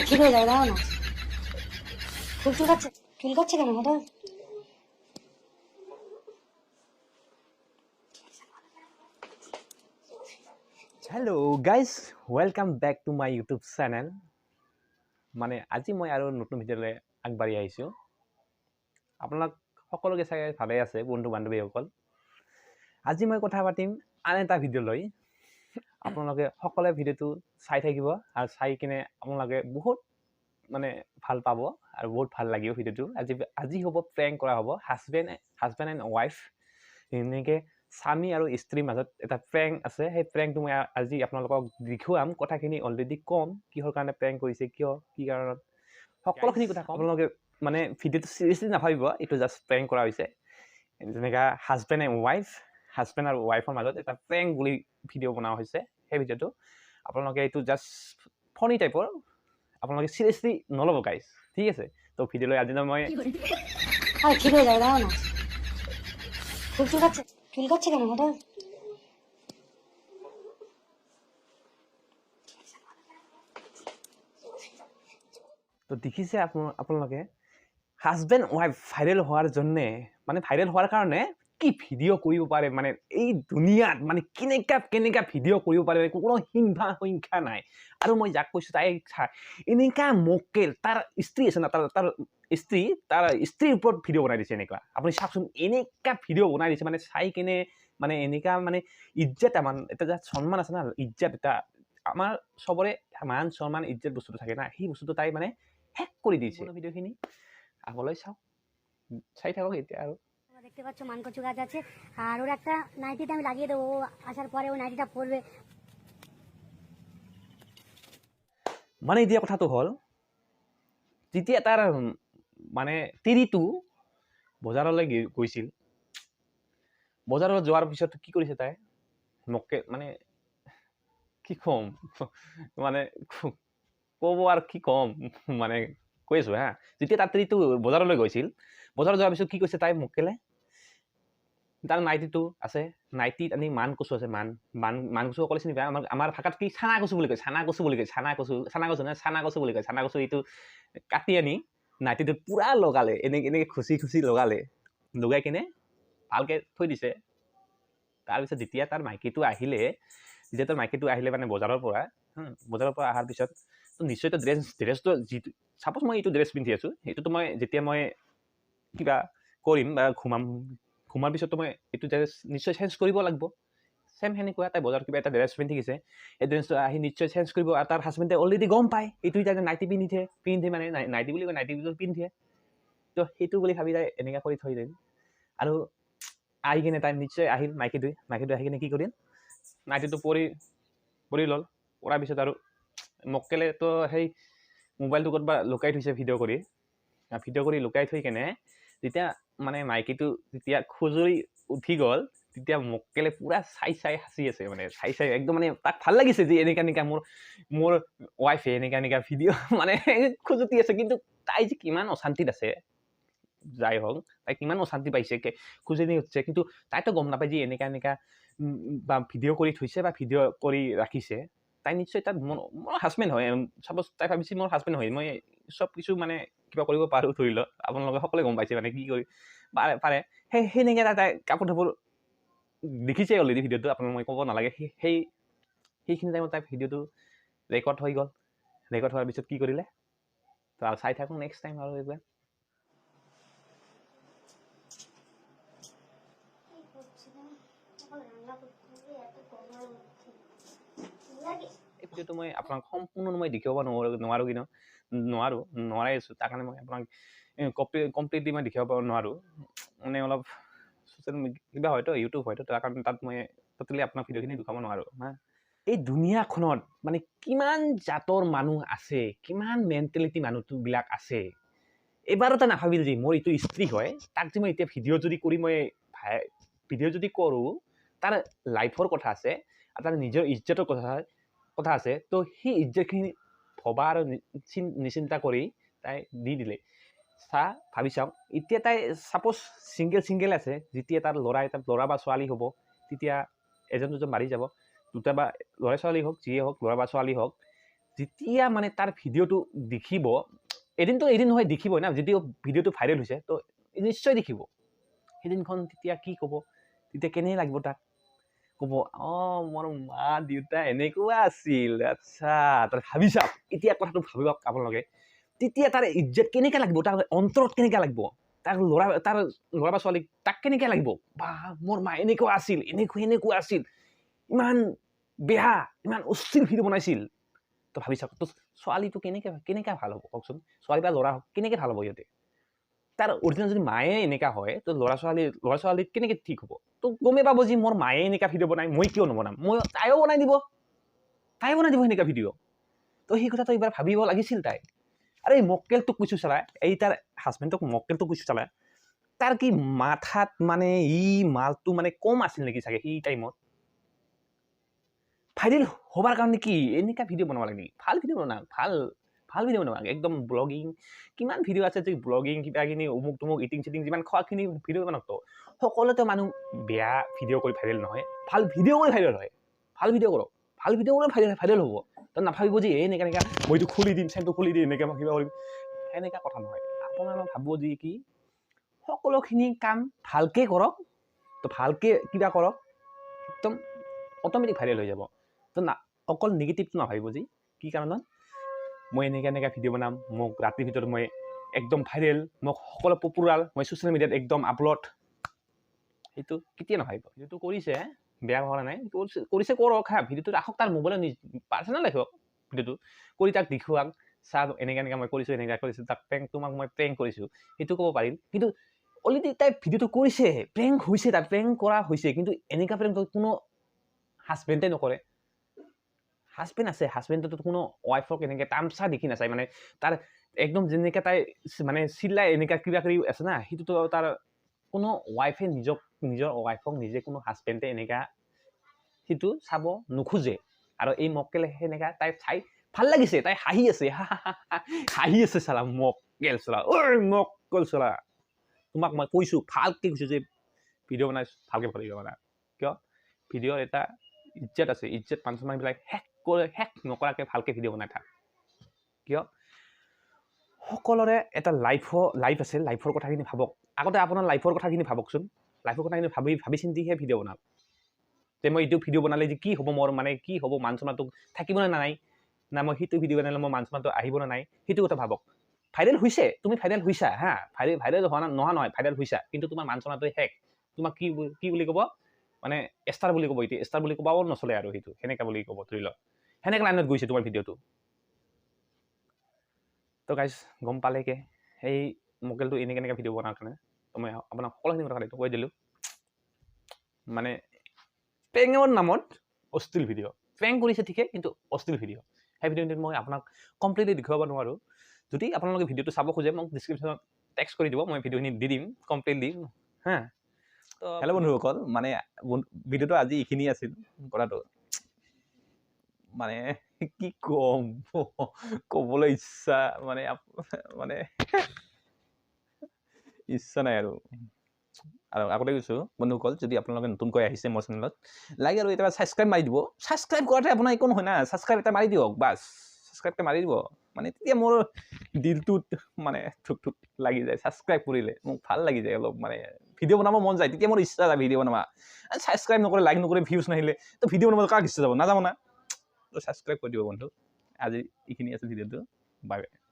ঠিক হয়ে যাবে, দাঁড়াও না। চুল চুলকাচ্ছে, চুলকাচ্ছে কেন হঠাৎ? Hello guys, welcome back to my YouTube channel. মানে আজি মই আৰু নতুন ভিডিঅ'লৈ আগবাঢ়ি আহিছোঁ। আপোনালোক সকলোকে চাগে ভালে আছে বন্ধু বান্ধৱীসকল। আজি মই কথা পাতিম আন এটা ভিডিঅ' লৈ। আপোনালোকে সকলোৱে ভিডিঅ'টো চাই থাকিব আৰু চাই কিনে আপোনালোকে বহুত মানে ভাল পাব আৰু বহুত ভাল লাগিব ভিডিঅ'টো। আজি হ'ব প্ৰেংক কৰা হ'ব হাজবেণ্ড এণ্ড ৱাইফ। এনেকৈ স্বামী আৰু স্ত্ৰীৰ মাজত এটা প্ৰেংক আছে। সেই প্ৰেংকটো মই আজি আপোনালোকক দেখুৱাম। কথাখিনি অলৰেডি কম, কিহৰ কাৰণে প্ৰেংক কৰিছে, কিয়, কি কাৰণত, সকলোখিনি কথা কম। আপোনালোকে মানে ভিডিঅ'টো চিৰিয়াছলি নাভাবিব, এইটো জাষ্ট প্ৰেংক কৰা হৈছে। যেনেকৈ হাজবেণ্ড আৰু ৱাইফৰ মাজত এটা প্ৰেংক বুলি ভিডিঅ' বনোৱা হৈছে। সেই ভিডিঅ'টো আপোনালোকে এইটো জাষ্ট ফনি টাইপৰ, আপোনালোকে চিৰিয়াছলি নল'ব গাইজ, ঠিক আছে? তো ভিডিঅ'লৈ আজি মই ঠিক হয়ে যাবে, দাঁড়াও না। চুলকাচ্ছে কেন হঠাৎ? তো দেখিছে আপোনালোকে হাজবেণ্ড ৱাইফ ভাইৰেল হোৱাৰ জন্যে, মানে ভাইৰেল হোৱাৰ কাৰণে কি ভিডিঅ' কৰিব পাৰে, মানে এই দুনিয়াত মানে কেনেকা ভিডিঅ' কৰিব পাৰে, কোনো সংখ্যা নাই। আৰু মই যাক কৈছোঁ তাই এনেকা মক্কেল, তাৰ স্ত্ৰী আছে না, তাৰ স্ত্ৰীৰ ওপৰত ভিডিঅ' বনাই দিছে। এনেকুৱা আপুনি চাওকচোন, এনেকা ভিডিঅ' বনাই দিছে মানে চাই কেনে মানে এনেকা মানে ইজ্জত, আমাৰ এটা যে সন্মান আছে না, ইজ্জত এটা আমাৰ চবৰে মান সন্মান ইজ্জত বস্তুটো থাকে না, সেই বস্তুটো তাই মানে শেষ কৰি দিছে। ভিডিঅ'খিনি আগলৈ চাই থাকক এতিয়া। আৰু দেখতে পাচ্ছ মানকচু গাছ আছে, আর ওর একটা নাইটিটা আমি লাগিয়ে দেবো। ও আসার পরে ও নাইটিটা পরবে। মানে এতিয়া কথাটো হ'ল, যেতিয়া তাৰ মানে তিৰিটো বজাৰলৈ গৈছিল, বজাৰত যোৱাৰ পিছত কি কৰিছে তাই মক্কে, মানে কি ক'ম, মানে ক'ব আৰু কি ক'ম, মানে কৈ আছোঁ হা। যেতিয়া তাৰ তিৰিটো বজাৰলৈ গৈছিল, বজাৰত যোৱাৰ পিছত কি কৈছে তাই মক্কেলে, তাৰ নাইটিটো আছে, নাইটিত আনি মান কচু আছে, মান কচু অকলে চিনি পায়, আমাৰ ভাষাত কি চানা কচু বুলি কয়, চানা কচু বুলি কয়, চানা কচু বুলি কয়। চানা কচু এইটো কাটি আনি নাইটিটোত পুৰা লগালে, এনেকৈ খুচি লগালে, লগাই কিনে ভালকৈ থৈ দিছে। তাৰপিছত যেতিয়া তাৰ মাইকীটো আহিলে মানে বজাৰৰ পৰা অহাৰ পিছত, তো নিশ্চয়তো ড্ৰেছটো যিটো, ছাপ'জ মই এইটো ড্ৰেছ পিন্ধি আছোঁ, সেইটোতো মই যেতিয়া মই কিবা কৰিম বা ঘুমাৰ পিছততো মই এইটো ড্ৰেছ নিশ্চয় চেঞ্জ কৰিব লাগিব। চেম সেনেকুৱা তাই বজাৰত কিবা এটা ড্ৰেছ পিন্ধি গৈছে, এই ড্ৰেছটো আহি নিশ্চয় চেঞ্জ কৰিব। আৰু তাৰ হাজবেণ্ডে অলৰেডি গম পায় এইটো এতিয়া নাইটি পিন্ধে মানে নাইটি বুলি কয়, নাইটি পিন্ধে, তো সেইটো বুলি ভাবি তাই এনেকুৱা কৰি থৈ দিল। আৰু আহি কিনে তাই নিশ্চয় আহিল, মাইকীটো আহি কিনে কি কৰিল, নাইটিটো পৰি ল'ল। পৰাৰ পিছত আৰু মক্কেলেতো সেই মোবাইলটো ক'ৰবাত লুকাই থৈছে, ভিডিঅ' কৰি লুকাই থৈ কেনে যেতিয়া মানে মাইকীটো যেতিয়া খুজুৰি উঠি গ'ল, তেতিয়া মক্কেলে পুৰা চাই সাঁচি আছে, মানে চাই একদম, মানে তাক ভাল লাগিছে যে এনেকা মোৰ ৱাইফে এনেকা ভিডিঅ' মানে খুজুতি আছে। কিন্তু তাই যে কিমান অশান্তিত আছে, যাই হওক, তাই কিমান অশান্তি পাইছে, খুজুতি উঠিছে, কিন্তু তাইতো গম নাপায় যে এনেকা বা ভিডিঅ' কৰি থৈছে বা ভিডিঅ' কৰি ৰাখিছে। তাই নিশ্চয় তাত মোৰ হাজবেণ্ড হয়, চাপ'জ তাই ভাবিছে মোৰ হাজবেণ্ড হয়, মই চব কিছু মানে কিবা কৰিব পাৰোঁ, ধৰি লওক আপোনালোকে সকলোৱে গম পাইছে মানে কি কৰি পাৰে। সেনেকৈ তাই কাপোৰ চাপোৰ দেখিছে অলৰেডি ভিডিঅ'টো, আপোনালোকে মই ক'ব নালাগে। সেইখিনি টাইমত তাই ভিডিঅ'টো ৰেকৰ্ড হৈ গ'ল। ৰেকৰ্ড হোৱাৰ পিছত কি কৰিলে, তো আৰু চাই থাকোঁ নেক্সট টাইম আৰু একবাৰ। এই ভিডিঅ'টো মই আপোনাক সম্পূৰ্ণ মই দেখাব নোৱাৰাই আছোঁ। তাৰ কাৰণে মই আপোনাক কমপ্লিটলি মই দেখাব নোৱাৰোঁ, মানে অলপ ছ'চিয়েল কিবা হয়তো ইউটিউব হয়তো, তাৰ কাৰণে তাত মই ট'টেলি আপোনাক ভিডিঅ'খিনি দেখাব নোৱাৰোঁ হা। এই দুনিয়াখনত মানে কিমান জাতৰ মানুহ আছে, কিমান মেণ্টেলিটি মানুহবিলাক আছে। এবাৰতে নাভাবিল যে মোৰ এইটো স্ত্ৰী হয়, তাক যে মই এতিয়া ভিডিঅ' যদি কৰোঁ, তাৰ লাইফৰ কথা আছে আৰু তাৰ নিজৰ ইজ্জতৰ কথা আছে। তো সেই ইজ্জতখিনি ভবা আৰু নিচিন্তা কৰি তাই দি দিলে। ভাবি চাওক, এতিয়া তাই ছাপ'জ ছিংগেল আছে, যেতিয়া তাৰ ল'ৰা বা ছোৱালী হ'ব, তেতিয়া এজন দুজন মাৰি যাব, দুটা বা ল'ৰা ছোৱালী হওক, যিয়ে হওক, ল'ৰা বা ছোৱালী হওক, যেতিয়া মানে তাৰ ভিডিঅ'টো দেখিব এদিন নহয় দেখিবই না যদি ভিডিঅ'টো ভাইৰেল হৈছে তো নিশ্চয় দেখিব সেইদিনখন তেতিয়া কি ক'ব তেতিয়া কেনে লাগিব তাক ক'ব মোৰ মা দেউতা এনেকুৱা আছিল আচ্ছা তই ভাবি চাওক এতিয়া কথাটো ভাবিব আপোনালোকে তেতিয়া তাৰ ইজ্জত কেনেকৈ লাগিব তাৰ অন্তৰত কেনেকৈ লাগিব তাৰ ল'ৰা বা ছোৱালীক তাক কেনেকৈ লাগিব বা মোৰ মা এনেকুৱা আছিল এনেকুৱা আছিল ইমান বেয়া ইমান অস্থিৰ ভিডিঅ' বনাইছিল তো ভাবি চাওক তো ছোৱালীটো কেনেকৈ ভাল হ'ব কওকচোন ছোৱালী বা ল'ৰা কেনেকৈ ভাল হ'ব সিহঁতে তাৰ অৰিজিনেল যদি মায়ে এনেকুৱা হয় তো ল'ৰা ছোৱালী কেনেকৈ ঠিক হ'ব তো গমেই পাব যে মোৰ মায়ে এনেকুৱা ভিডিঅ' বনাই মই কিয় নবনাম তাইও বনাই দিব সেনেকুৱা ভিডিঅ' তো সেই কথাটো এইবাৰ ভাবিব লাগিছিল তাই আৰু এই মক্কেলটোক কৈছো চালা এই তাৰ হাজবেণ্ডক মক্কেলটোক কৈছো চালা তাৰ কি মাথাত মানে মালটো মানে কম আছিল নেকি চাগে সেই টাইমত ভাইৰেল হবাৰ কাৰণে কি এনেকুৱা ভিডিঅ' বনাব লাগে ভাল ভিডিঅ' বনাওক ভাল ভিডিঅ' বনাওক একদম ব্লগিং কিমান ভিডিঅ' আছে যে ব্লগিং কিবা কিনি অমুক তমুক ইটিং চিটিং যিমান খোৱাখিনি ভিডিঅ' বনাওক তো সকলোতে মানুহ বেয়া ভিডিঅ' কৰি ভাইৰেল নহয় ভাল ভিডিঅ' কৰি ভাইৰেল হয় ভাল ভিডিঅ' কৰক ভাল ভিডিঅ' কৰি ভাইৰেল হ'ব তো নাভাবিব যে এনেকুৱা মইতো খুলি দিম চেনেলটো খুলি দিম এনেকৈ মই কিবা কৰিম সেনেকুৱা কথা নহয় আপোনালোকে ভাবিব যে কি সকলোখিনি কাম ভালকে কৰক তো ভালকে কিবা কৰক একদম অট'মেটিক ভাইৰেল হৈ যাব তো না অকল নিগেটিভটো নাভাবিব যে কি কাৰণত মই এনেকৈ ভিডিঅ' বনাম মোক ৰাতিৰ ভিতৰত মই একদম ভাইৰেল মোক সকলো পপুলাৰ মই ছ'চিয়েল মিডিয়াত একদম আপলোড সেইটো কেতিয়া নাভাবিব যিটো কৰিছে বেয়া হোৱা নাই কৰিছে কৰক হা ভিডিঅ'টো ৰাখক তাৰ মোবাইলত পাৰ্চনেল ৰাখক ভিডিঅ'টো কৰি তাক দেখুৱাক চাওক এনেকৈ মই কৰিছোঁ এনেকৈ কৰিছোঁ তাক তোমাক মই প্ৰেংক কৰিছোঁ সেইটো ক'ব পাৰিম কিন্তু অলৰেডি তাই ভিডিঅ'টো কৰিছে প্ৰেংক হৈছে তাই প্ৰেংক কৰা হৈছে কিন্তু এনেকুৱা প্ৰেংক কোনো হাজবেণ্ডে নকৰে হাজবেণ্ড আছে হাজবেণ্ডটো কোনো ৱাইফক এনেকৈ তামচা দেখি নাচায় মানে তাৰ একদম যেনেকৈ তাই মানে চিল্লাই এনেকুৱা কিবা কিবি আছে না সেইটোতো তাৰ কোনো ৱাইফে নিজৰ ৱাইফক নিজে কোনো হাজবেণ্ডে এনেকুৱা সেইটো চাব নোখোজে আৰু এই মক্কেলে সেনেকুৱা তাই চাই ভাল লাগিছে তাই হাঁহি আছে চালা মক্কেল চলা মক্কেল চলা তোমাক মই কৈছোঁ ভালকৈ কৈছোঁ যে ভিডিঅ' বনাই ভালকৈ ভিডিঅ' বনা কিয় ভিডিঅ'ৰ এটা ইজ্জত আছে ইজ্জত মানুহবিলাক শেষ নকৰাকৈ ভালকৈ ভিডিঅ' বনাই থাক কিয় সকলোৰে এটা লাইফ আছে লাইফৰ কথাখিনি ভাবক আগতে আপোনাৰ লাইফৰ কথাখিনি ভাবকচোন লাইফৰ কথাখিনি ভাবি চিন্তিহে ভিডিঅ' বনাওক যে মই এইটো ভিডিঅ' বনালে যে কি হ'ব মোৰ মানে কি হ'ব মান সন্মানটো থাকিব নে নাই না মই সেইটো ভিডিঅ' বনালে মোৰ মান সন্মানটো আহিব নে নাই সেইটো কথা ভাবক ভাইৰেল হৈছে তুমি ভাইৰেল হৈছা হা ভাইৰেল হোৱা নহয় ভাইৰেল হৈছা কিন্তু তোমাৰ মান সন্মানটো শেষ তোমাক কি বুলি ক'ব মানে ষ্টাৰ বুলি ক'ব এতিয়া ষ্টাৰ বুলি ক'ব নচলে আৰু সেইটো সেনেকা বুলি ক'ব ধৰি লওক সেনেকা লাইনত গৈছে তোমাৰ ভিডিঅ'টো তো গাইজ গম পালেকে সেই মক্কেলটো এনেকৈ ভিডিঅ' বনাৰ কাৰণে মই আপোনাক সকলোখিনি কথা কৈ দিলোঁ মানে প্ৰেঙৰ নামত অশ্লীল ভিডিঅ' প্ৰেং কৰিছে ঠিকে কিন্তু অশ্লীল ভিডিঅ' সেই ভিডিঅ'টো মই আপোনাক কমপ্লিটলি দেখুৱাব নোৱাৰোঁ যদি আপোনালোকে ভিডিঅ'টো চাব খোজে মোক ডিছক্ৰিপশ্যনত টেক্সট কৰি দিব মই ভিডিঅ'খিনি দি দিম কমপ্লিটলি হা তো হেল্ল' বন্ধুসকল মানে ভিডিঅ'টো আজি এইখিনি আছিল কথাটো মানে কি ক'ম ক'বলৈ ইচ্ছা মানে ইচ্ছা নাই আৰু আগতে কৈছোঁ বন্ধুসকল যদি আপোনালোকে নতুনকৈ আহিছে মোৰ চেনেলত লাইক আৰু এটা ছাবস্ক্ৰাইব মাৰি দিব ছাবস্ক্ৰাইব কৰাতে আপোনাৰ একো নহয় না ছাবস্ক্ৰাইব এটা মাৰি দিয়ক বাছ ছাবস্ক্ৰাইবটা মাৰি দিব মানে তেতিয়া মোৰ দিলটোত মানে ঠুক লাগি যায় ছাবস্ক্ৰাইব কৰিলে মোক ভাল লাগি যায় অলপ মানে ভিডিঅ' বনাব মন যায় তেতিয়া মোৰ ইচ্ছা যায় ভিডিঅ' বনাবা ছাবস্ক্ৰাইব নকৰে লাইক নকৰে ভিউজ নাহিলে তো ভিডিঅ' বনাব কাক ইচ্ছা যাব নাযাব না তো ছাবস্ক্ৰাইব কৰি দিব বন্ধু আজি এইখিনি আছে ভিডিঅ'টো বাই বাই